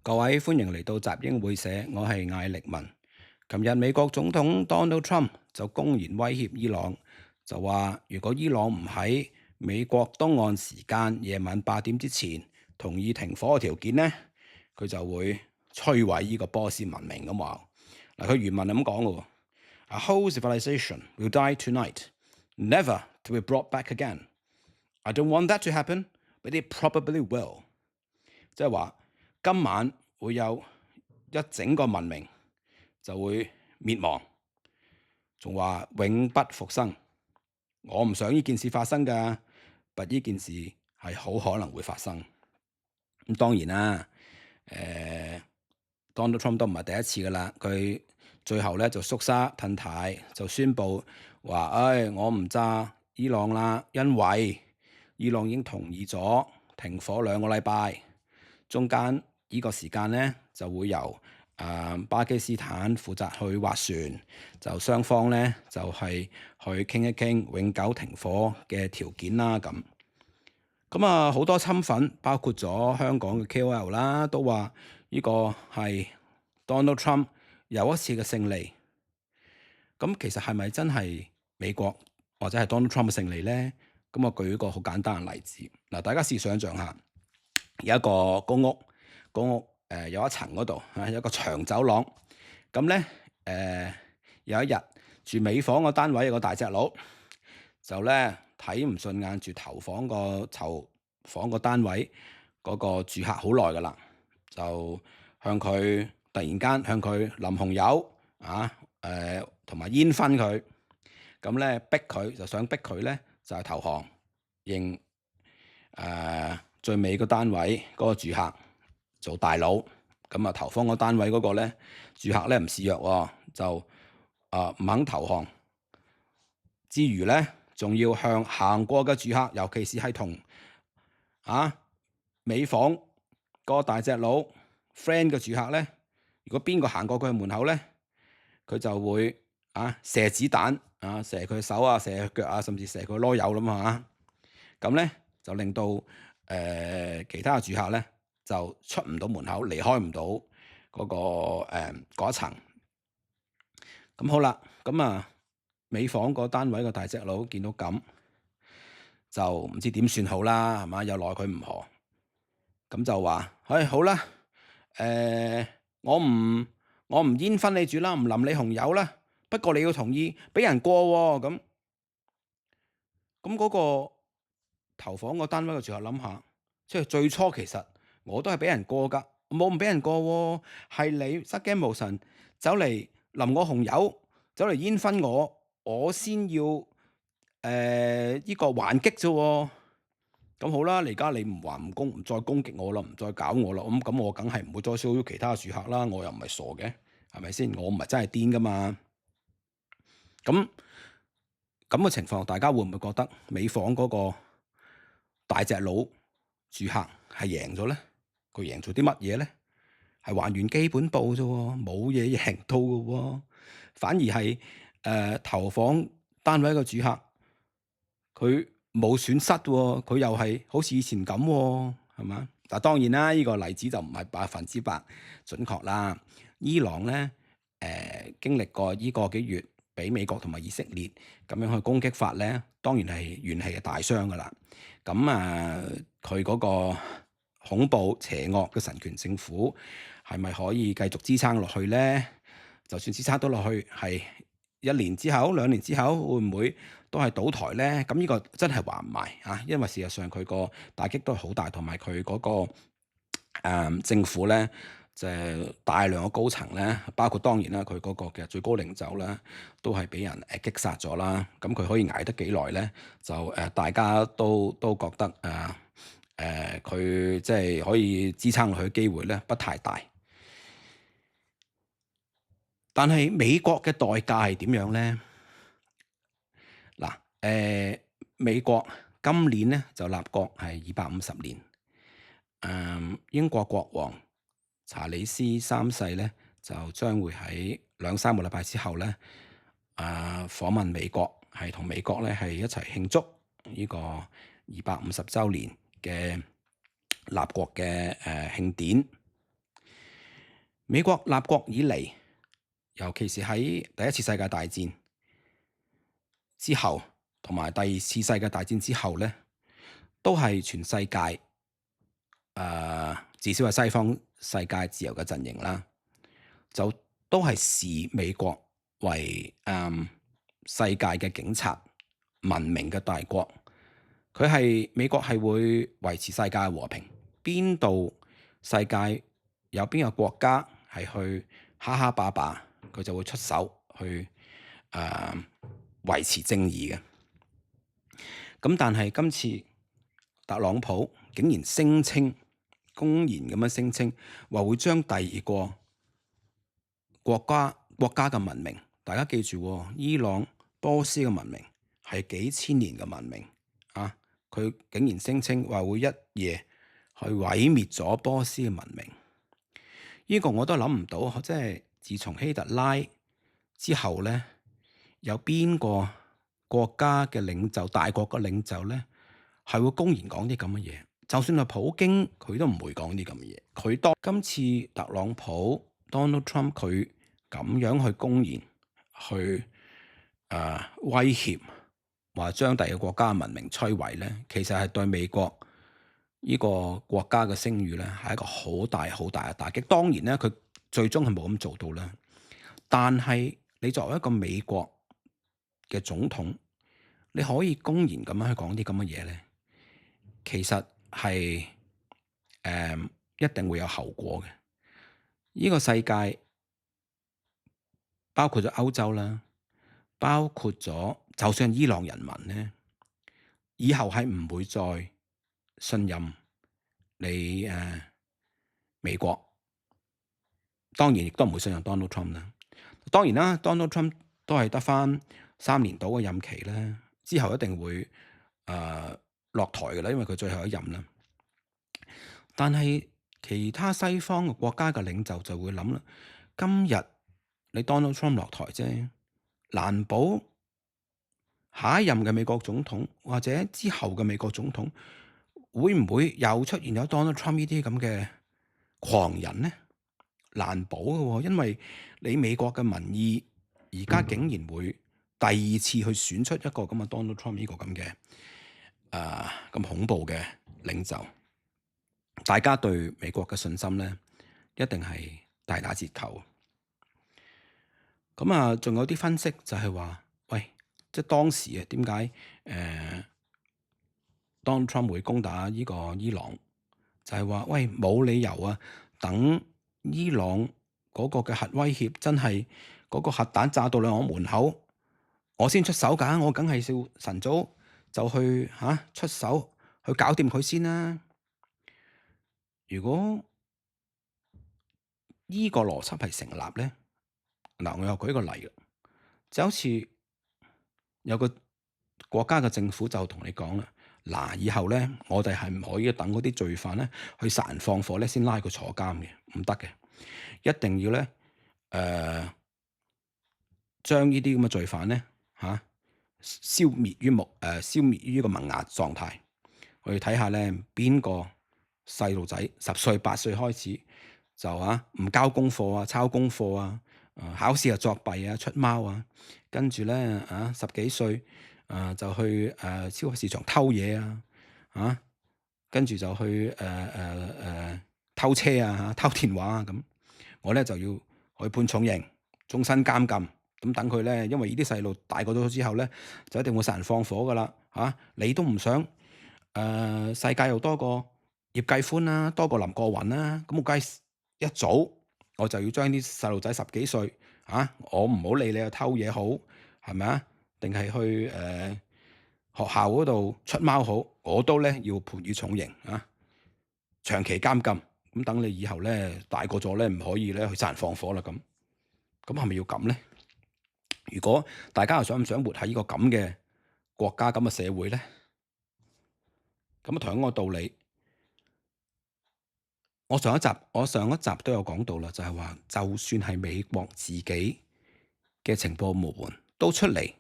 各位歡迎嚟到集英會社，我係艾力文。琴日美國總統 Donald Trump 就公然威脅伊朗，就話如果伊朗唔喺美國東岸時間夜晚8點之前同意停火嘅條件呢，佢就會摧毀呢個波斯文明咁話。嗱，佢原文係咁講嘅喎：A whole civilization will die tonight, never to be brought back again. I don't want that to happen, but it probably will。即係話今晚會有一整個文明就會滅亡，仲話永不復生。我唔想呢件事發生㗎，但呢件事係好可能會發生。咁當然啦，Donald Trump 都唔係第一次㗎啦，佢最後咧就縮沙褪軚，就宣布話：我唔炸伊朗啦，因為伊朗已經同意咗停火2個禮拜。中間呢個時間咧就會由巴基斯坦負責去斡旋，就雙方咧就係去傾一傾永久停火嘅條件啦。咁好多親粉，包括咗香港嘅 KOL 啦，都話呢個係 Donald Trump 又一次嘅勝利。咁其實係咪真係美國或者係 Donald Trump 嘅勝利咧？咁我舉一個好簡單嘅例子。嗱，大家試想像下。有一個公屋有一層嗰度有一個長走廊，咁咧有一日住尾房個單位有個大隻佬，就咧睇唔順眼住頭房個單位嗰個住客好耐噶啦，就突然間向佢淋紅油同埋煙燻佢，咁咧想逼佢咧就係投降認最尾個單位嗰個住客做大佬，咁投放個單位嗰個咧住客咧唔示弱喎，就唔肯投降，之餘咧仲要向行過嘅住客，尤其是係同尾房個大隻佬 friend 嘅住客咧，如果邊個行過佢門口咧，佢就會射子彈射佢手射佢腳甚至射佢囉柚咁啊！咁咧就令到其他嘅住客咧就出唔到門口，離開唔到嗰一層。咁好啦，尾房個單位個大隻佬見到咁，就唔知點算好啦，係嘛？又奈佢唔何，咁就話：好啦，我唔煙燻你住啦，唔淋你紅油啦，不過你要同意俾人過喎。咁嗰個投放個單位嘅住客諗下，即係最初其實我都係俾人過㗎，冇唔俾人過喎，係你失驚無神走嚟淋我紅油，走嚟煙燻我先要呢個還擊啫喎。咁好啦，而家你唔再攻擊我啦，唔再搞我啦，咁我梗係唔會再騷擾其他住客啦，我又唔係傻嘅，係咪先？我唔係真係癲㗎嘛。咁嘅情況，大家會唔會覺得美房嗰個大隻佬住客係贏咗咧？佢贏咗啲乜嘢咧？係還原基本步啫喎，冇嘢贏到嘅喎，反而係投放單位嘅住客，佢冇損失喎，佢又係好似以前咁喎，係嘛？但當然啦，呢個例子就唔係100%準確啦。伊朗咧經歷過呢個幾月，俾美國同埋以色列咁樣去攻擊法咧，當然係元氣嘅大傷噶啦。佢嗰個恐怖邪惡嘅神權政府係咪可以繼續支撐落去咧？就算支撐到落去，係1年之後、2年之後，會唔會都係倒台咧？咁呢個真係話唔埋因為事實上佢個打擊都係好大，同埋佢嗰個政府咧。就大量嘅高層咧，包括當然啦，佢嗰個嘅最高領袖咧，都係俾人擊殺咗啦。咁佢可以捱得幾耐咧？就大家都覺得佢即係可以支撐落去嘅機會咧，不太大。但係美國嘅代價係點樣咧？嗱，美國今年咧就立國係250年，英國國王查理斯3世咧就將會喺2-3個禮拜之後咧，訪問美國，係同美國咧係一齊慶祝呢個250週年嘅立國嘅慶典。美國立國以嚟，尤其是喺第一次世界大戰之後，同埋第二次世界大戰之後咧，都係全世界至少係西方世界自由嘅陣營啦，就都係視美國為世界嘅警察、文明嘅大國。美國係會維持世界嘅和平，邊度世界有邊個國家係去蝦蝦霸霸，佢就會出手去維持正義嘅。咁但係今次特朗普竟然聲稱，公然咁樣聲稱話會將第二個國家嘅文明，大家記住，伊朗、波斯嘅文明係幾千年嘅文明啊！佢竟然聲稱話會一夜去毀滅咗波斯嘅文明，呢個我都諗唔到，即係自從希特拉之後咧，有邊個國家嘅領袖、大國嘅領袖咧，係會公然講啲咁嘅嘢？就算係普京，佢都唔會講啲咁嘅嘢。今次特朗普 Donald Trump 佢咁樣去公然去威脅，話將第二個國家嘅文明摧毀咧，其實係對美國呢個國家嘅聲譽咧，係一個好大好大嘅打擊。當然咧，佢最終係冇咁做到啦。但係你作為一個美國嘅總統，你可以公然咁樣去講啲咁嘅嘢咧，其實係一定會有後果嘅。呢個世界包括咗歐洲啦，包括咗就算伊朗人民咧，以後係唔會再信任你美國，當然亦都唔會信任 Donald Trump 啦。當然啦，Donald Trump 都係得返3年到嘅任期啦，之後一定會落台嘅啦，因為佢最後一任啦。但係其他西方嘅國家嘅領袖就會諗啦，今日你 Donald Trump 落台啫，難保下一任嘅美國總統或者之後嘅美國總統會唔會又出現咗 Donald Trump 呢啲咁嘅狂人呢？難保嘅喎，因為你美國嘅民意而家竟然會第二次去選出一個咁嘅 Donald Trump 呢個咁嘅咁恐怖嘅領袖，大家對美國嘅信心咧一定係大打折扣。咁啊，仲有啲分析就係話，喂，即係當時啊，點解Donald Trump 會攻打呢個伊朗？就係話，喂，冇理由啊，等伊朗嗰個嘅核威脅真係嗰個核彈炸到嚟我門口，我先出手㗎，我梗係要晨早就去出手去搞掂佢先啦。如果呢個邏輯係成立咧，嗱，我又舉個例啦，就好似有個國家嘅政府就同你講啦，嗱，以後咧我哋係唔可以等嗰啲罪犯咧去殺人放火咧先拉佢坐監嘅，唔得嘅，一定要咧將呢啲咁嘅罪犯咧消滅於呢個萌芽狀態。我哋睇下咧邊個細路仔10歲8歲開始就唔交功課啊、抄功課啊、考試又作弊啊、出貓啊，跟住咧10幾歲就去超級市場偷嘢啊，跟住就去偷車啊、偷電話啊咁，我咧就要去判重刑、終身監禁。咁等佢咧，因為呢啲細路大個咗之後咧，就一定會殺人放火噶啦你都唔想世界又多個葉繼歡啦，多個林過雲啦，咁我梗係一早我就要將啲細路仔10幾歲我唔好理你去偷嘢好，係咪啊？定係去學校嗰度出貓好，我都咧要判以重刑長期監禁。咁等你以後咧大個咗咧，唔可以咧去殺人放火啦。咁係咪要咁咧？如果大家又想唔想活喺呢個咁嘅國家咁嘅社會咧？咁同樣個道理，我上一集都有講到啦，就係話，就算係美國自己嘅情報部門都出嚟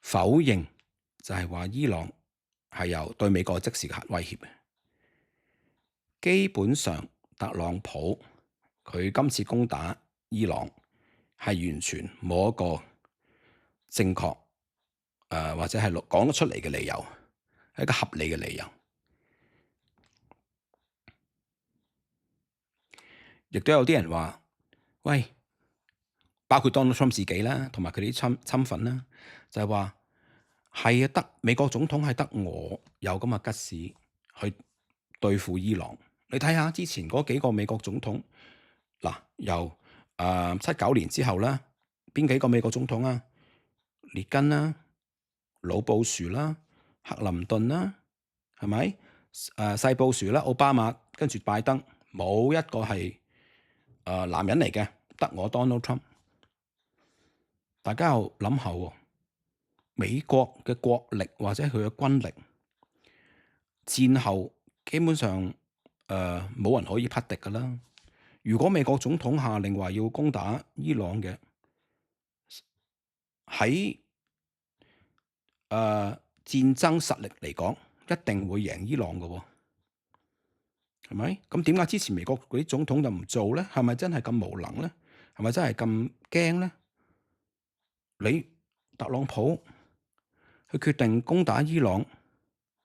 否認，就係話伊朗係有對美國即時嘅核威脅嘅。基本上，特朗普佢今次攻打伊朗係完全冇一個正確或者係講得出嚟嘅理由，係一個合理嘅理由。亦都有啲人話：喂，包括 Donald Trump 自己啦，同埋佢啲親粉啦，就係話係啊，得美國總統係得我有咁嘅吉士去對付伊朗。你睇下之前嗰幾個美國總統，嗱，由79年之後啦，邊幾個美國總統啊？列根啦、老布殊啦、克林頓啦，係咪？細布殊啦、奧巴馬，跟住拜登，冇一個係男人嚟嘅，得我 Donald Trump。大家又諗下喎，美國嘅國力或者佢嘅軍力，戰後基本上冇人可以匹敵㗎啦。如果美國總統下令話要攻打伊朗嘅，喺戰爭實力嚟講，一定會贏伊朗嘅喎，係咪？咁點解之前美國嗰啲總統就唔做咧？係咪真係咁無能咧？係咪真係咁驚咧？你特朗普佢決定攻打伊朗，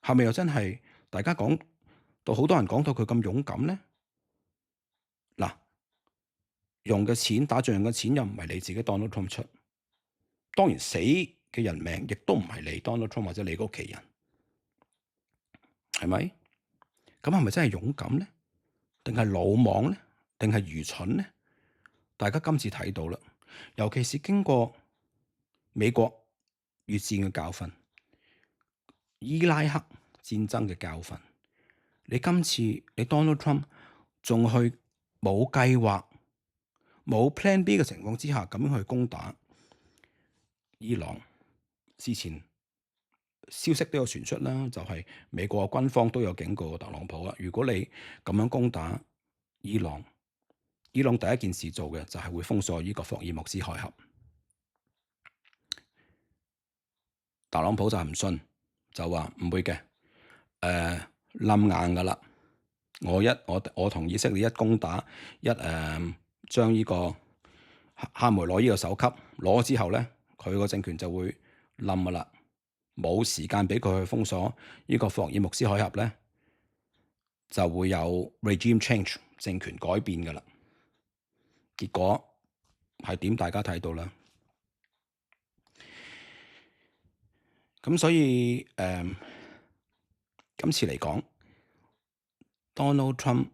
係咪又真係大家講到好多人講到佢咁勇敢咧？嗱，用嘅錢打仗嘅錢又唔係你自己 Donald Trump 出，當然死嘅人命亦都唔係你 Donald Trump 或者你個屋企人，係咪？咁係咪真係勇敢咧？定係魯莽咧？定係愚蠢咧？大家今次睇到啦，尤其是經過美國越戰嘅教訓、伊拉克戰爭嘅教訓，你今次你 Donald Trump 仲去冇計劃、冇 Plan B 嘅情況之下咁樣去攻打伊朗，之前消息都有傳出啦，就係美國嘅軍方都有警告特朗普啦，如果你咁樣攻打伊朗，伊朗第一件事做嘅就係會封鎖呢個霍爾木茲海峽。特朗普就唔信，就話唔會嘅，冧硬噶啦。我同以色列一攻打將呢個哈梅內伊個首級攞之後咧，佢個政權就會冧噶啦，冇時間俾佢去封鎖呢個霍爾木茲海峽咧，就會有 regime change 政權改變噶啦。結果係點？大家睇到啦。咁所以今次嚟講，Donald Trump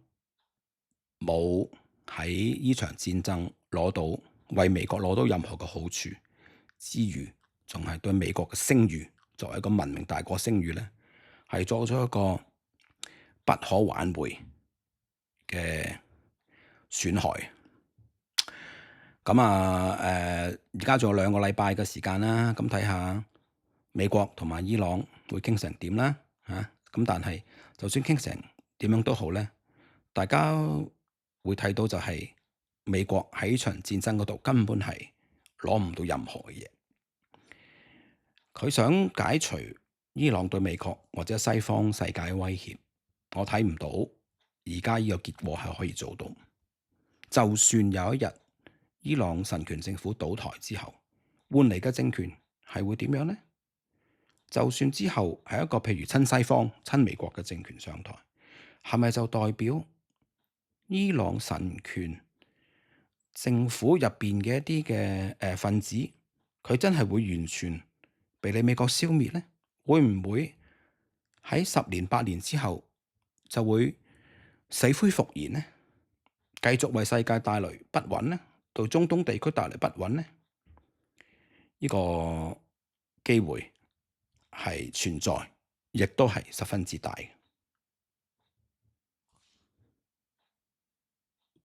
冇喺呢場戰爭攞到為美國攞到任何嘅好處之餘，仲係對美國嘅聲譽作為一個文明大國聲譽咧，係作咗一個不可挽回嘅損害。咁而家仲有2個禮拜嘅時間啦，咁睇下美國同埋伊朗會傾成點啦嚇。咁但係就算傾成點樣都好咧，大家會睇到就係美國喺呢場戰爭嗰度根本係攞唔到任何嘅嘢。佢想解除伊朗對美國或者西方世界嘅威脅，我睇唔到而家呢個結果係可以做到。就算有一日伊朗神權政府倒台之後，換嚟嘅政權係會點樣呢？就算之後係一個譬如親西方、親美國嘅政權上台，係咪就代表伊朗神權政府入邊嘅一啲嘅分子，佢真係會完全被你美國消滅呢？會唔會喺10年8年之後就會死灰復燃呢？繼續為世界帶來不穩呢？對中東地區帶來不穩呢？呢個機會係存在，亦都係十分之大嘅。